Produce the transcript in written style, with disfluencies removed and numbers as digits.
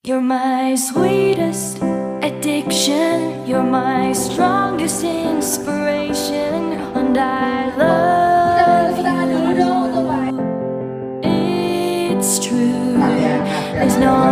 You're my sweetest addiction, you're my strongest inspiration, and I love you. It's true, there's no